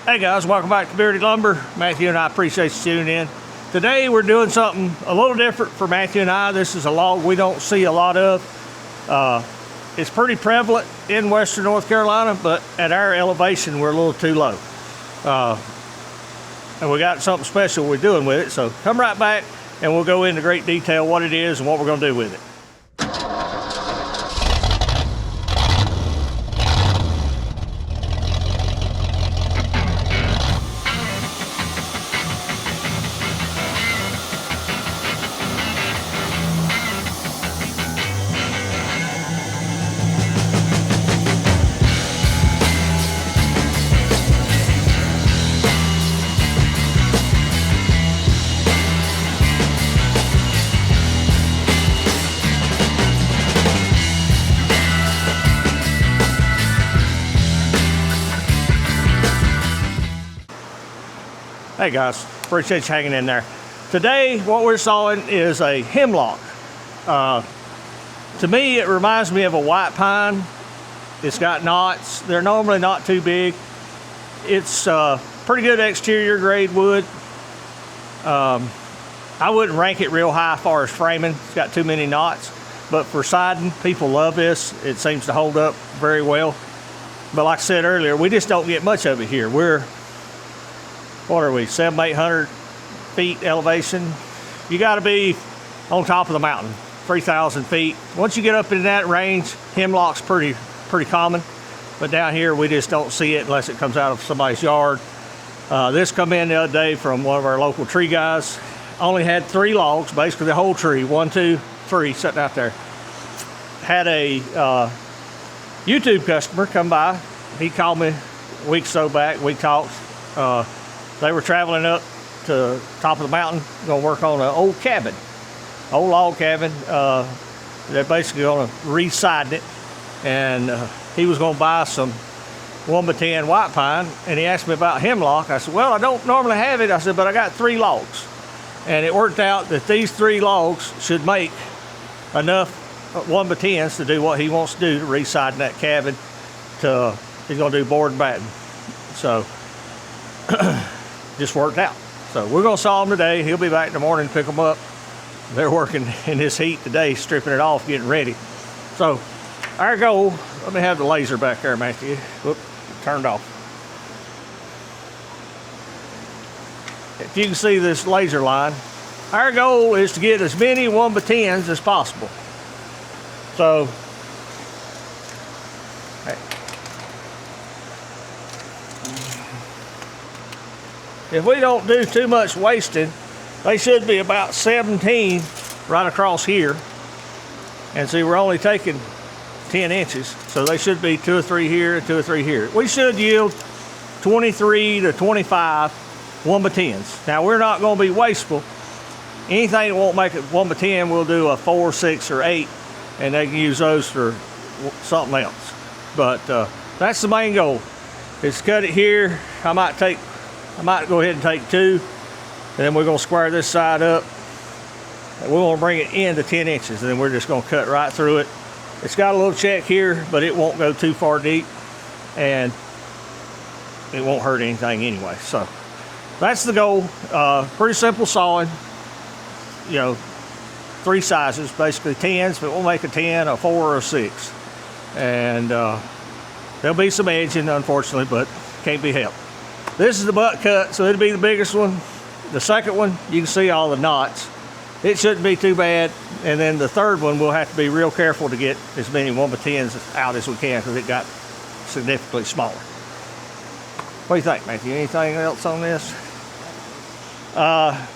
Hey guys, welcome back to Bearded Lumber. Matthew and I appreciate you tuning in. Today we're doing something a little different for Matthew and I. This is a log we don't see a lot of. It's pretty prevalent in western North Carolina, but at our elevation we're a little too low. And we got something special we're doing with it, so come right back and we'll go into great detail what it is and what we're going to do with it. Hey guys, appreciate you hanging in there. Today, what we're sawing is a hemlock. To me, it reminds me of a white pine. It's got knots. They're normally not too big. It's pretty good exterior grade wood. I wouldn't rank it real high as far as framing. It's got too many knots. But for siding, people love this. It seems to hold up very well. But like I said earlier, we just don't get much of it here. What are we, 700-800 feet elevation? You got to be on top of the mountain, 3,000 feet. Once you get up in that range, hemlock's pretty common. But down here, we just don't see it unless it comes out of somebody's yard. This come in the other day from one of our local tree guys. Only had 3 logs, basically the whole tree, 1, 2, 3 sitting out there. Had a YouTube customer come by. He called me a week or so back. We talked. They were traveling up to the top of the mountain, going to work on an old cabin, old log cabin. They're basically going to reside it, and he was going to buy some 1x10 white pine, and he asked me about hemlock. I said, well, I don't normally have it. I said, but I got 3 logs, and it worked out that these 3 logs should make enough 1x10s to do what he wants to do to reside that cabin. He's going to do board and batten. So just worked out. So we're going to saw them today. He'll be back in the morning to pick them up. They're working in this heat today, stripping it off, getting ready. So our goal, let me have the laser back there, Matthew. Whoop, turned off. If you can see this laser line, our goal is to get as many 1x10s as possible. So, if we don't do too much wasting, they should be about 17 right across here. And see, we're only taking 10 inches, so they should be 2 or 3 here, 2 or 3 here. We should yield 23 to 25 1x10s. Now, we're not going to be wasteful. Anything that won't make it 1x10, we'll do a 4, 6, or 8, and they can use those for something else. But that's the main goal, is cut it here. I might go ahead and take 2, and then we're going to square this side up. And we want to bring it in to 10 inches, and then we're just going to cut right through it. It's got a little check here, but it won't go too far deep, and it won't hurt anything anyway. So that's the goal. Pretty simple sawing. 3 sizes, basically 10s, but we'll make a 10, a 4, or a 6. And there'll be some edging, unfortunately, but can't be helped. This is the butt cut, so it'll be the biggest one. The second one, you can see all the knots. It shouldn't be too bad. And then the third one, we'll have to be real careful to get as many 1x10s out as we can because it got significantly smaller. What do you think, Matthew? Anything else on this?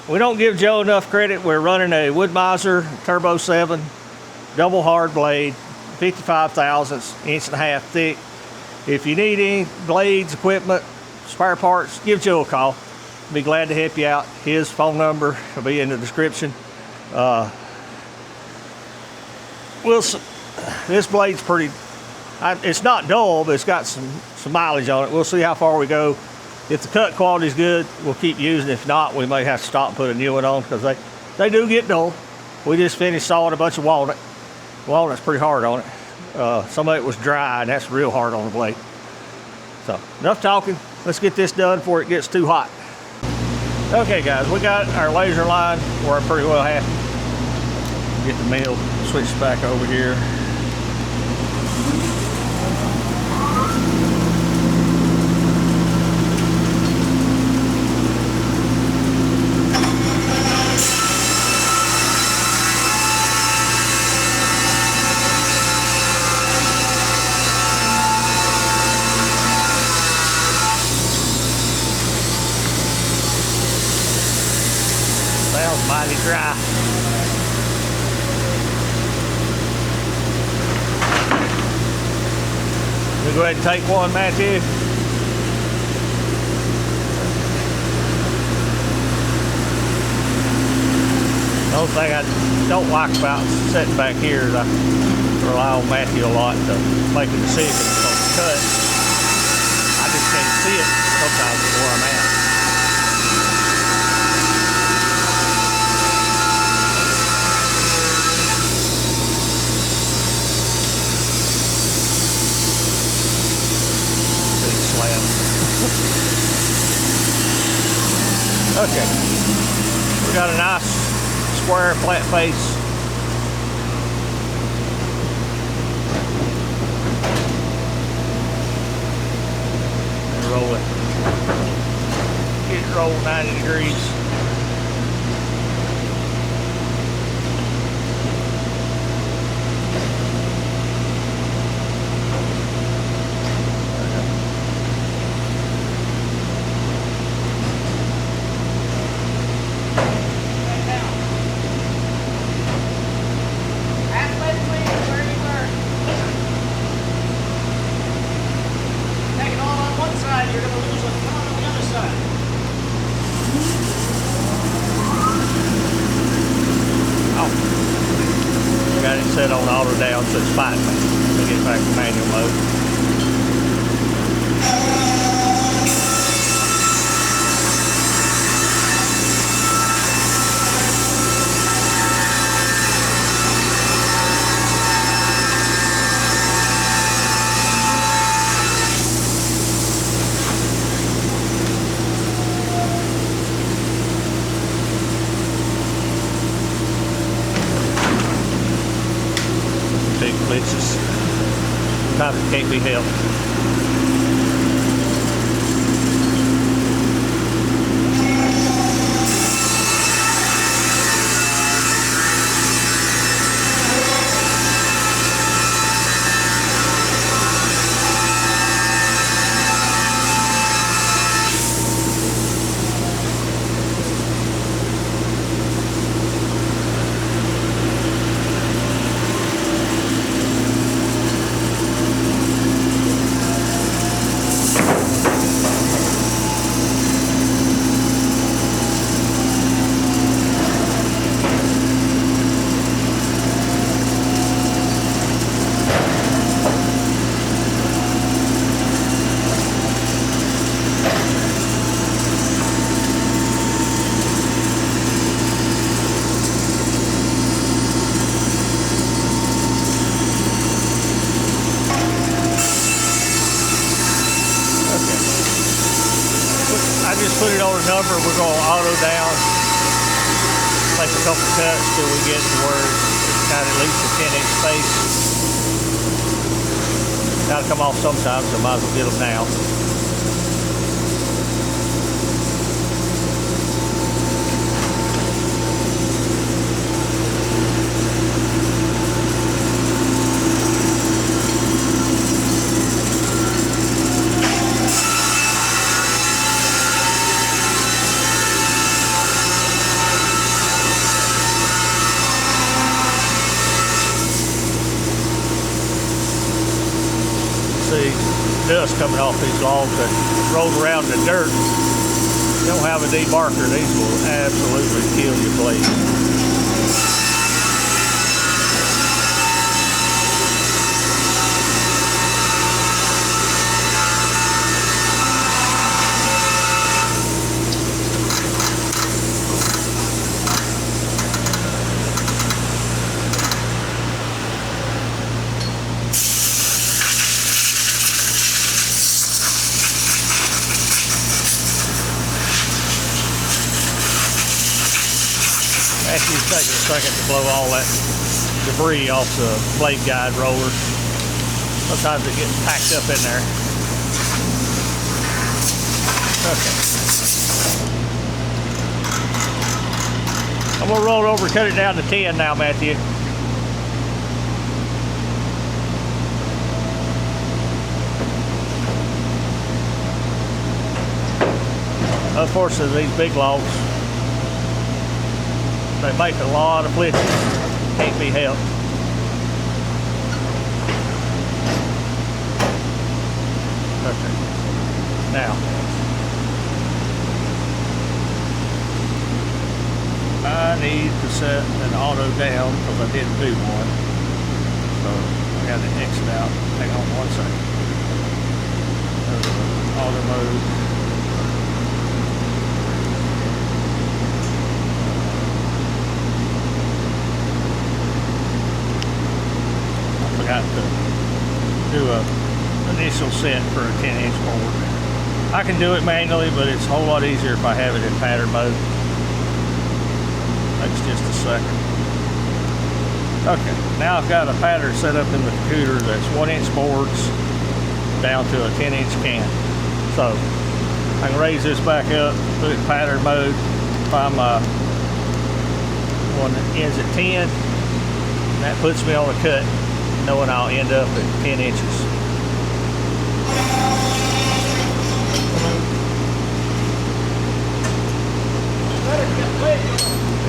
We don't give Joe enough credit. We're running a wood Mizer Turbo 7, double hard blade, 55 thousandths, 1.5 thick. If you need any blades, equipment, spare parts, give Joe a call. Be glad to help you out. His phone number will be in the description. This blade's pretty, it's not dull, but it's got some mileage on it. We'll see how far we go. If the cut quality is good, we'll keep using it. If not, we may have to stop and put a new one on because they do get dull. We just finished sawing a bunch of walnut. Walnut's pretty hard on it. Some of it was dry, and that's real hard on the blade. So, enough talking. let's get this done before it gets too hot. Okay guys, we got our laser line. We're pretty well happy. Get the mill switched back over here. Sounds mighty dry. We'll go ahead and take one, Matthew. The only thing I don't like about sitting back here is I rely on Matthew a lot to make a decision on the cut. I just can't see it sometimes where I'm at. Okay, we got a nice square flat face. And roll it. Get it rolled 90 degrees. Got it set on auto down so it's fine. We'll get back to manual mode. Big glitches. Sometimes it can't be helped. Put it on a number, we're going to auto down, take a couple cuts till we get to where it's got at least a 10-inch space. Got to come off sometimes, so might as well get them now. See dust coming off these logs that rolled around in the dirt. You don't have a debarker, these will absolutely kill your blade. Matthew's taking a second to blow all that debris off the blade guide rollers. Sometimes it gets packed up in there. Okay. I'm gonna roll it over and cut it down to 10 now, Matthew. Unfortunately, these big logs, they make a lot of flitches. Can't be helped. Okay. Now, I need to set an auto down because I didn't do one. So I got to exit out. Hang on one second. Auto mode. Got to do a initial set for a 10-inch board. I can do it manually, but it's a whole lot easier if I have it in pattern mode. Takes just a second. Okay, now I've got a pattern set up in the computer that's 1-inch boards down to a 10-inch can. So I can raise this back up, put it in pattern mode, find my one that ends at 10, and that puts me on the cut, knowing I'll end up at 10 inches.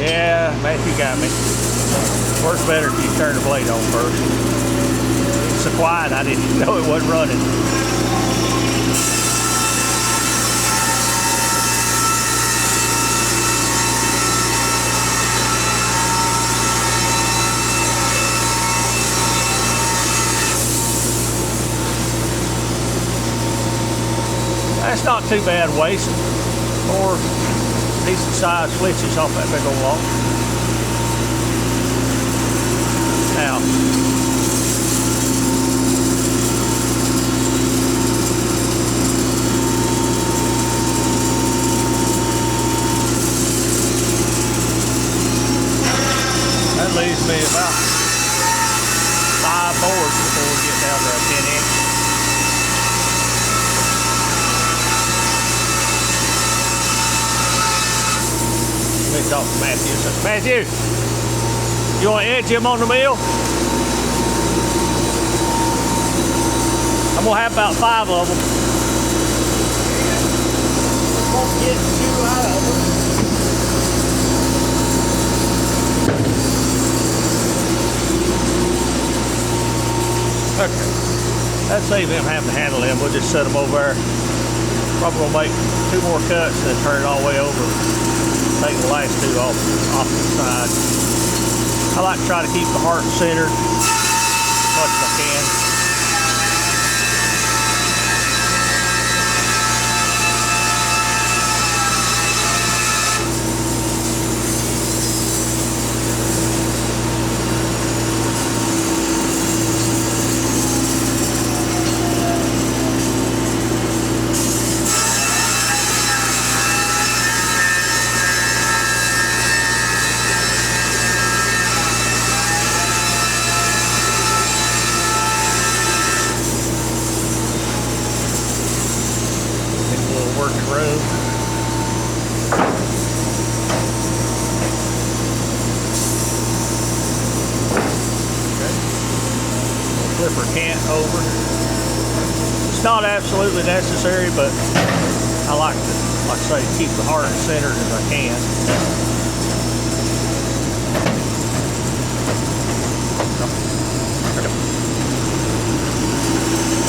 Yeah, Matthew got me. Works better if you turn the blade on first. It's so quiet, I didn't even know it wasn't running. That's not too bad waste, or decent sized flitches off that big old log. Now, that leaves me about 5 boards before we get down to a 10-inch. Let me talk to Matthew. Matthew, you want to edge him on the mill? I'm gonna have about 5 of them. Won't get 2 out of them. Okay. That saves him having to handle them. We'll just set them over there. Probably gonna make 2 more cuts and then turn it all the way over. Take the last 2 off the side. I like to try to keep the heart centered as much as I can. Flipper cant over. It's not absolutely necessary, but I like to, like I say, keep the heart as centered as I can.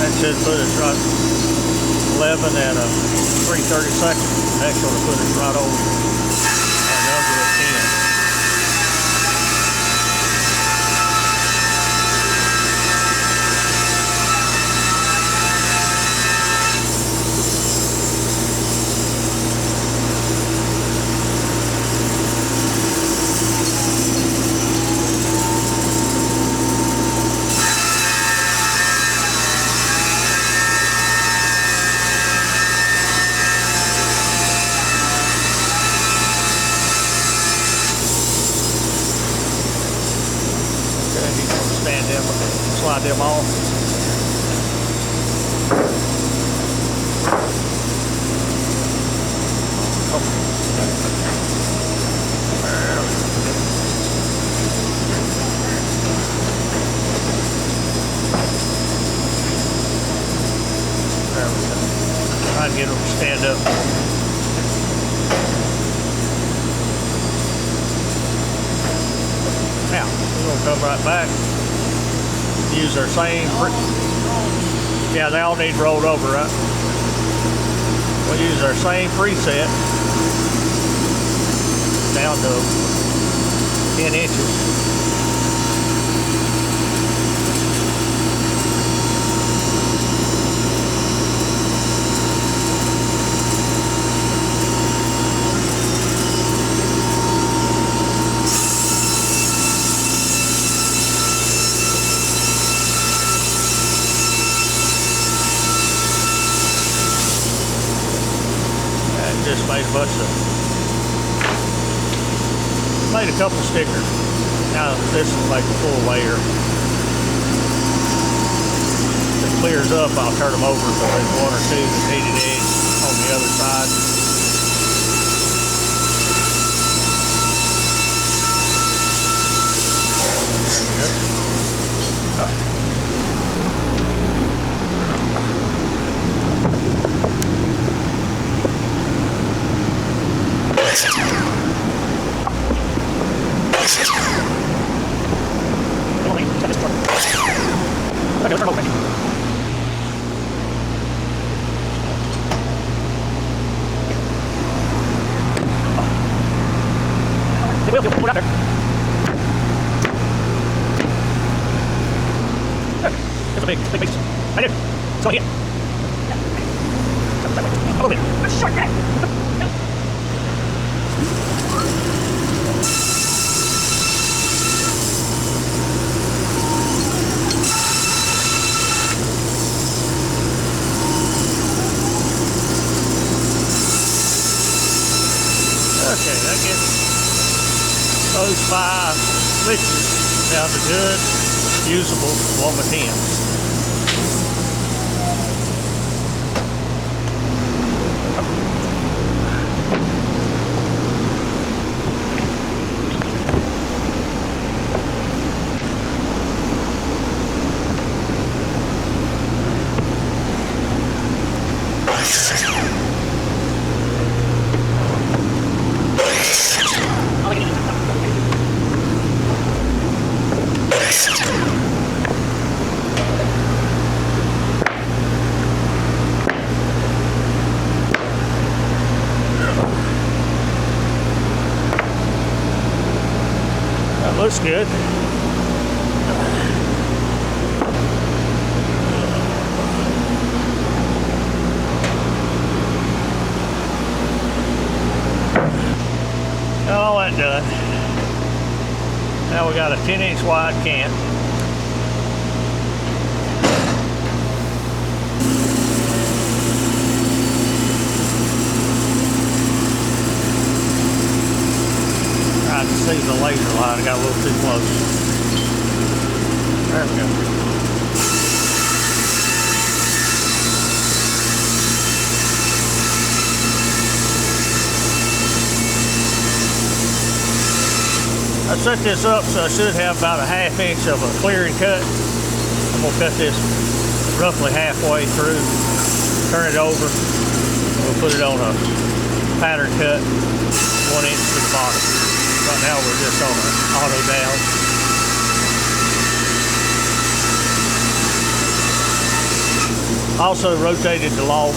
That should put us right 11 and a 3/32. That's going to put us right over a number of 10. slide them off. Try to get them to stand up. Now, we're going to come right back. Use our same. Yeah, they all need rolled over, right? We'll use our same preset down to 10 inches. Just made a bunch of, made a couple stickers. Now this will make a full layer. If it clears up, I'll turn them over so there's one or two that needed edge on the other side. It's a big piece. I do. So here. A little bit. A short guy. Okay, that gets those 5 switches down to good, usable 1/10. Looks good. All that done. Now we got a 10-inch wide can. I can see the laser line. I got a little too close. There we go. I set this up so I should have about a 1/2 inch of a clearing cut. I'm going to cut this roughly halfway through, turn it over. We'll put it on a pattern cut, 1 inch to the bottom. Right now we're just on an auto down. Also rotated the log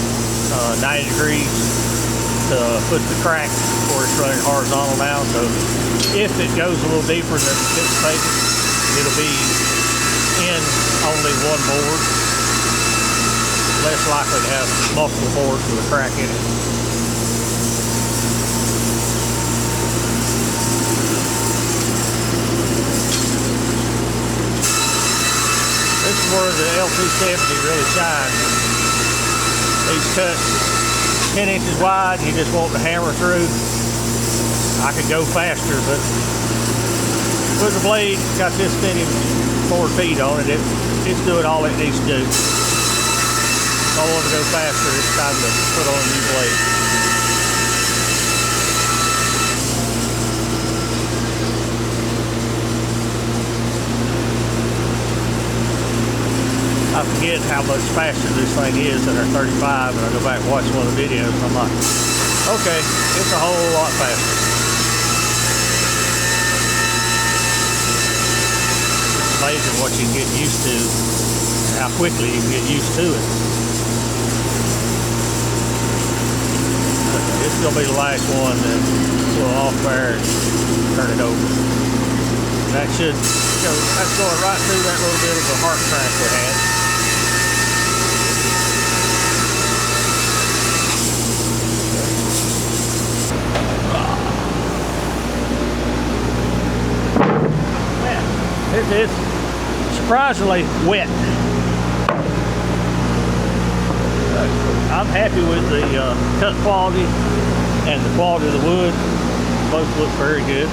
90 degrees to put the crack where it's running horizontal now. So if it goes a little deeper than anticipated, it'll be in only one board. Less likely to have multiple boards with a crack in it. This is where the L270 really shines. These cuts 10 inches wide, you just want to hammer through. I could go faster, but with the blade, got this fitting forward feed on it, it's doing all it needs to do. If I want to go faster, it's time to put on a new blade. I forget how much faster this thing is than our 35, and I go back and watch one of the videos, and I'm like, okay, it's a whole lot faster. It's amazing what you can get used to, and how quickly you can get used to it. This is going to be the last one that we'll off there and turn it over. That should go, that's going right through that little bit of a heart crack we had. It's surprisingly wet. I'm happy with the cut quality and the quality of the wood. Both look very good.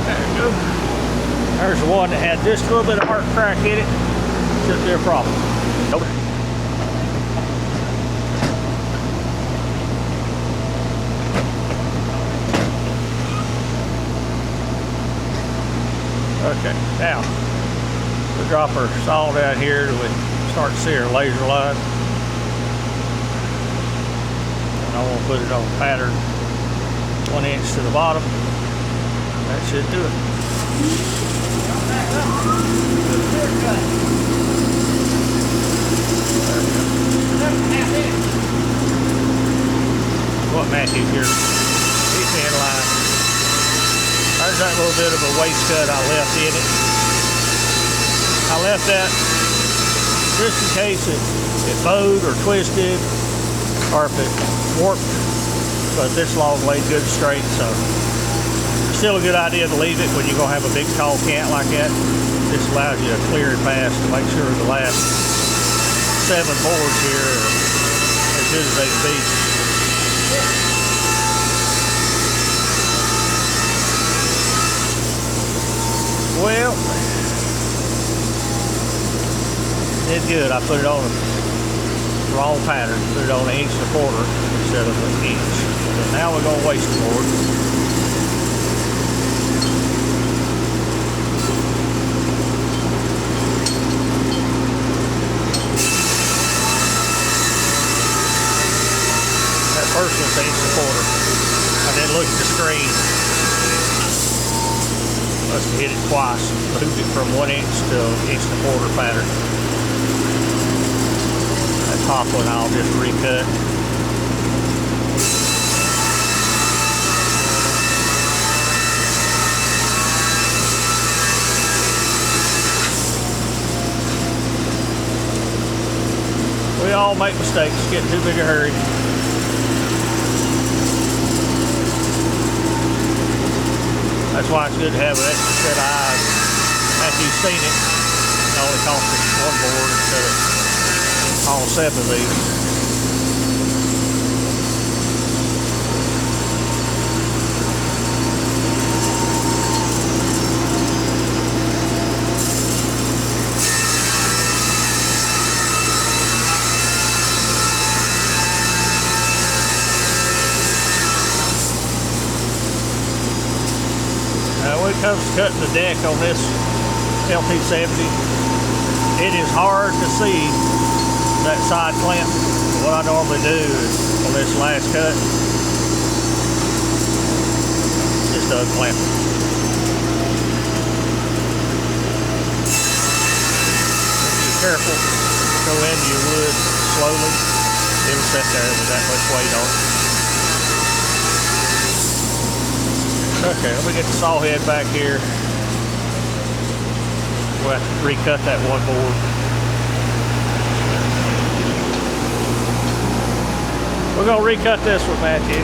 There we go. There's the one that had just a little bit of heart crack in it. Shouldn't be a problem. Nope. Okay, now we'll drop our saw down here till we start to see our laser line. And I want to put it on pattern 1 inch to the bottom. That should do it. What Matthew here? Keep me in line. There's that little bit of a waste cut I left in it. I left that just in case it bowed or twisted or if it warped. But this long blade good straight, so still a good idea to leave it when you're gonna have a big tall cant like that. This allows you to clear it fast to make sure the last 7 boards here are as good as they can be. Well, did good. I put it on a wrong pattern. Put it on 1 1/4 inches instead of 1 inch. So now we're going to waste the board. That first one's 1 1/4 inch. I didn't look at the screen. Must have hit it twice. Moved it from 1 inch to 1 1/4 pattern. That top one I'll just recut. We all make mistakes, get too big a hurry. That's why it's good to have an extra set of eyes. After you've seen it, it only costs us 1 board instead of all 7 of these. When it comes to cutting the deck on this LP70, it is hard to see that side clamp. What I normally do is on this last cut, just unclamp it. Be careful, go into your wood slowly. It'll sit there with that much weight on it. Okay, let me get the saw head back here. We'll have to recut that 1 board. We're going to recut this one, Matthew.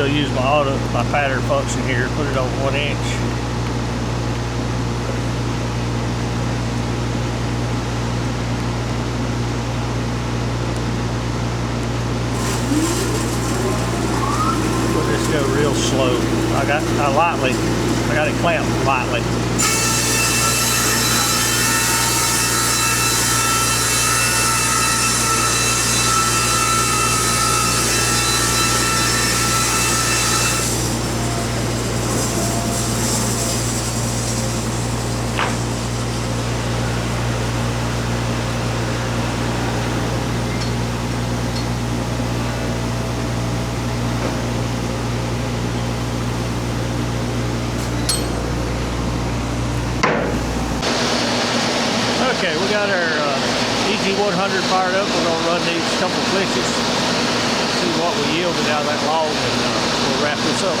still use my pattern function here, put it on 1 inch. Let this go real slow. I got it clamped lightly. Okay, we got our EG100 fired up. We're going to run these couple flitches, see what we yielded out of that log, and we'll wrap this up.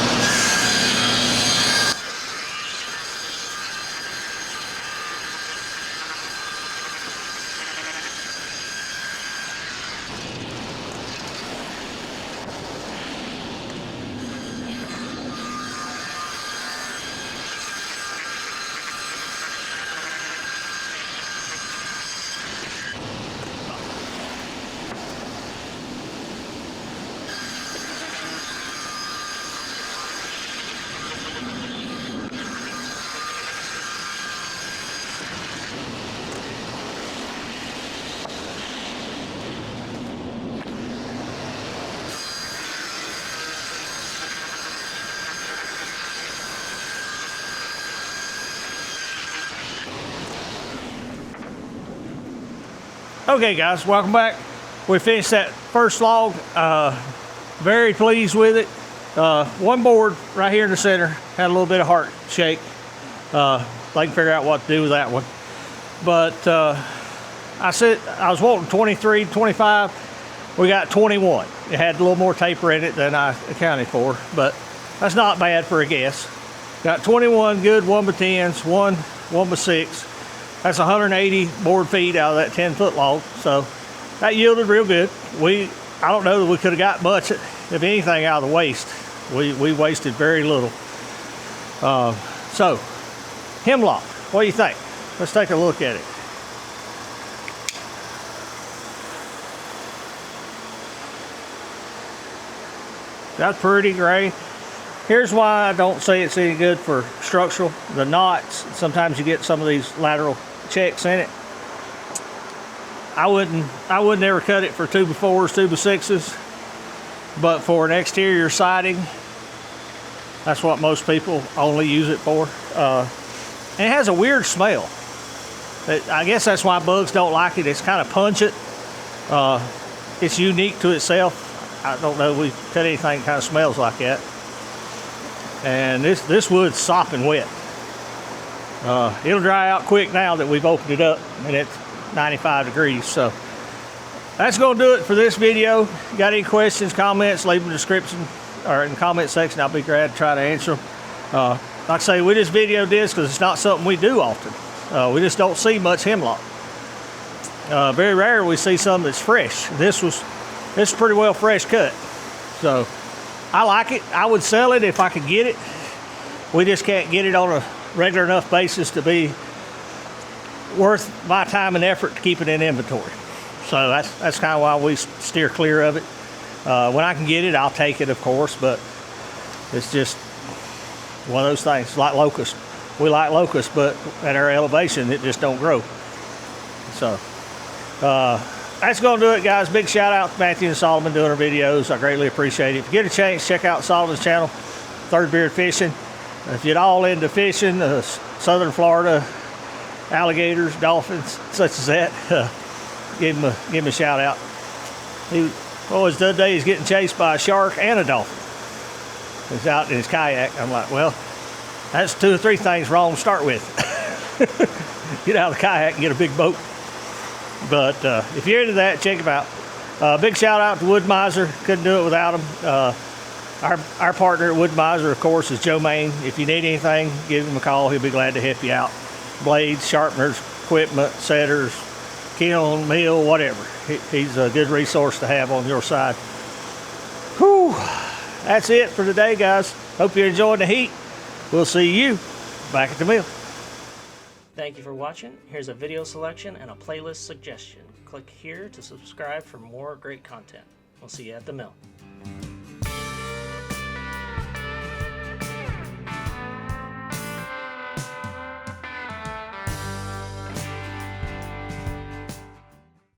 Okay guys, welcome back. We finished that first log. Very pleased with it. One board right here in the center had a little bit of heart shake. They can figure out what to do with that one. But I was wanting 23, 25. We got 21. It had a little more taper in it than I accounted for, but that's not bad for a guess. Got 21 good 1x10s, one 1x6. That's 180 board feet out of that 10-foot log, so that yielded real good. I don't know that we could have got much, if anything, out of the waste. We wasted very little. So, Hemlock, what do you think? Let's take a look at it. That's pretty gray. Here's why I don't say it's any good for structural. The knots, sometimes you get some of these lateral checks in it. I wouldn't ever cut it for 2x4s, 2x6s, but for an exterior siding, that's what most people only use it for. And it has a weird smell. I guess that's why bugs don't like it. It's kind of pungent. It's unique to itself. I don't know if we've cut anything that kind of smells like that. And this wood's sopping wet. It'll dry out quick now that we've opened it up, and it's 95 degrees. So that's going to do it for this video. Got any questions, comments, leave them in the description or in the comment section. I'll be glad to try to answer them. Like I say, we just videoed this because it's not something we do often. We just don't see much hemlock. Very rare we see something that's fresh. This is pretty well fresh cut. So I like it. I would sell it if I could get it. We just can't get it on a regular enough basis to be worth my time and effort to keep it in inventory. So that's kind of why we steer clear of it. When I can get it, I'll take it, of course, but it's just one of those things. It's like locust. We like locust, but at our elevation, it just don't grow. So that's going to do it, guys. Big shout out to Matthew and Solomon doing our videos. I greatly appreciate it. If you get a chance, check out Solomon's channel, Third Beard Fishing. If you're all into fishing, southern Florida, alligators, dolphins, such as that, give him a shout out. The other day he's getting chased by a shark and a dolphin. He's out in his kayak. I'm like, well, that's 2 or 3 things wrong to start with. Get out of the kayak and get a big boat. But if you're into that, check him out. Big shout out to Wood Mizer. Couldn't do it without him. Our partner at Wood Mizer, of course, is Joe Maine. If you need anything, give him a call. He'll be glad to help you out. Blades, sharpeners, equipment, setters, kiln, mill, whatever. He's a good resource to have on your side. Whew. that's it for today, guys. Hope you're enjoying the heat. We'll see you back at the mill. Thank you for watching. Here's a video selection and a playlist suggestion. Click here to subscribe for more great content. We'll see you at the mill.